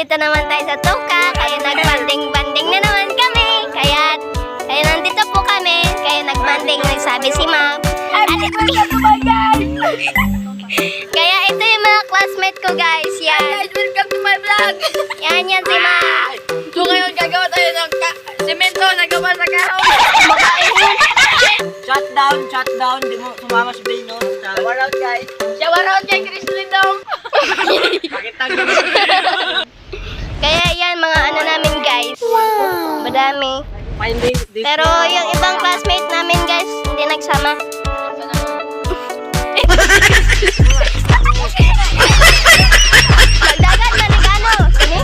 nandito naman tayo sa Tuka. Kaya nagbanding-banding na naman kami. Kaya nandito po kami. Kaya nagbanding, nagsabi si ma'am. Kaya ito yung mga classmate ko, guys. Yan. Welcome to my vlog. Yan si ma'am. So ngayon gagawa tayo ng semento na gawa sa kahoy. Shut down. Di mo sumama si Bino. Shower out guys. Shower out kay Chris Lindong. Kaya yan, mga ano namin, guys. Madami. Pero yung ibang classmate namin, guys, hindi nagsama. Magdagat na nagano. Sini?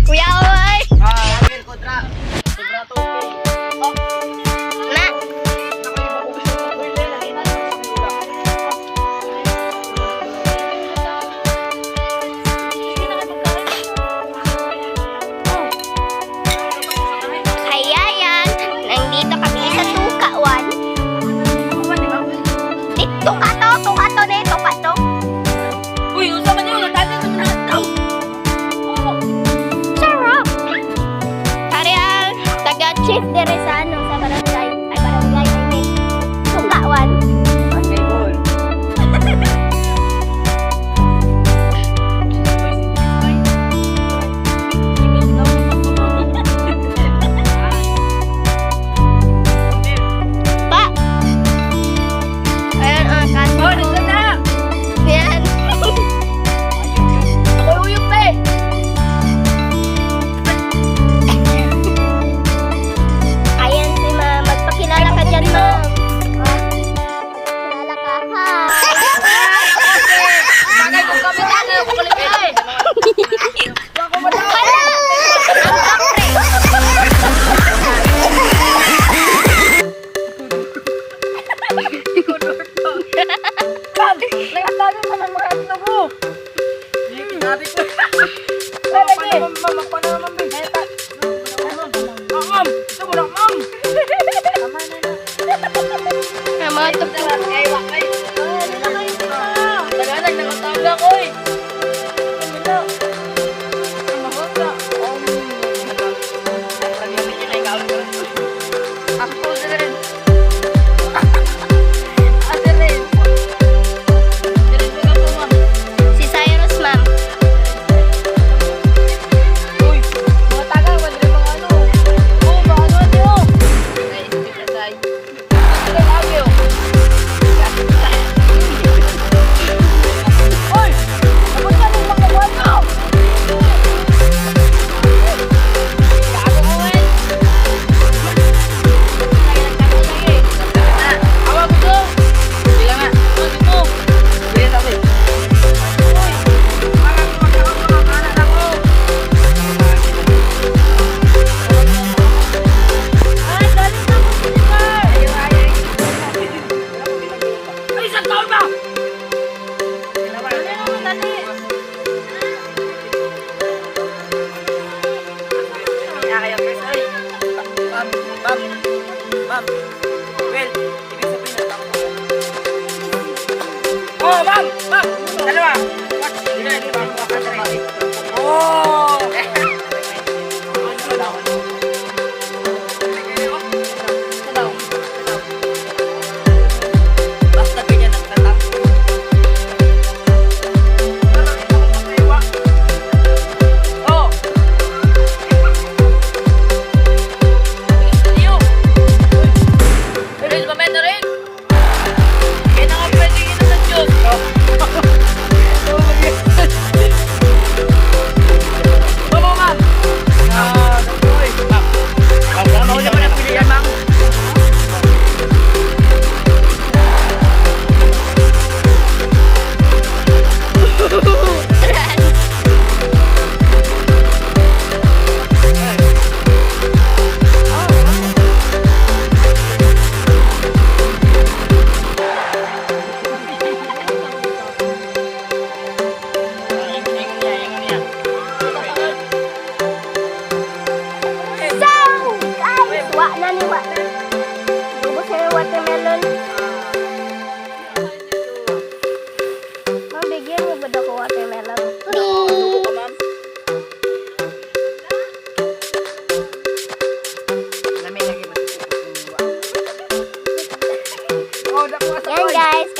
Kuya Oy! Na. Kaya yan, nandito kami sa Tukawan. Tuka to ne. Uy, usama niyo. Nagtatin sa mga tao. Sarap! Kaya, taga-chief dere sa ano, sa barangay. Ay, barangay, I mean. Tukawan. Pa! Ayan, kasi Oh, nasa na. yan. Ako uyog pa eh. Ayan si ma'am. Magpakilala ka dyan, ma'am. Magpakilala ka. Hi! Bagay kong kapitan. Ako kulit eh. Ako mo daw. Wala! Ang kapre. Ma'am, nagatago ka ng mga atlo ko. Lagi ko. Lagi. Ma'am, ako na naman, babe. Ma'am, ito mo lang, ma'am. Mga tupo. Tagalog, nakatago ako eh. Ako rin. Ate rin. Diretso ka po, ma'am. Si Cyrus, ma'am. Uy, mga taga, wala rin mga ano. Oo, mga ano ate, oh. Ay, isipin na tayo. Uy, tapos ka rin mga wano. Gago ko eh. Awag ko. Bila nga. Awag ko. Bila tabi. Uy, parang magkakaroon mga kanan ako. Ay, galing na mo, Silver! Ay. Ay, isang taon ba? Dali naman, dali. Kaya kayo, Chris, ay. Ma'am. Well, ibig sabihin na ako. Oh, ma'am! Ma'am! Dalawa! Hindi, ma'am. Oh! Basta ganyan ang tatak. Oh! Release momento rin! Kaya na nga pwede kita sa Diyos!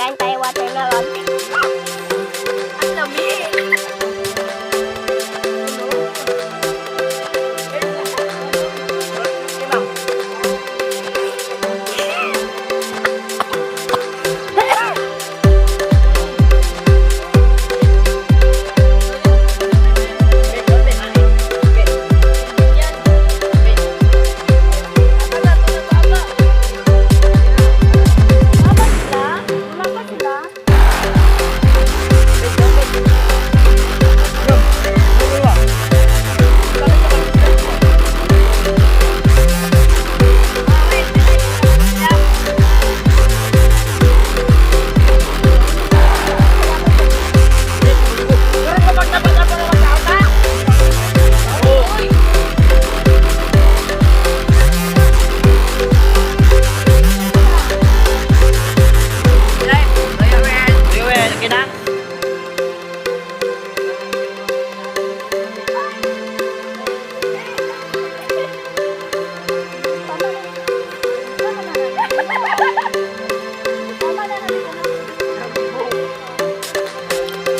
Kain tayo watermelon. Ang lami.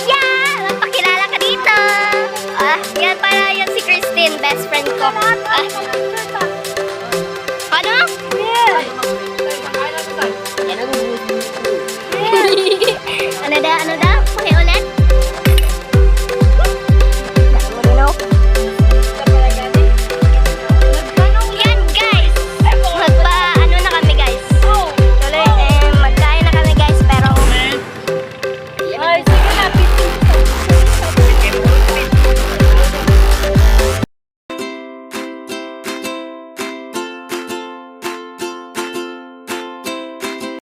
Yeah! Magpakilala ka dito! Yan pala yun si Christine, best friend ko. Ano? Ano daw? Ano daw? Pakiulit?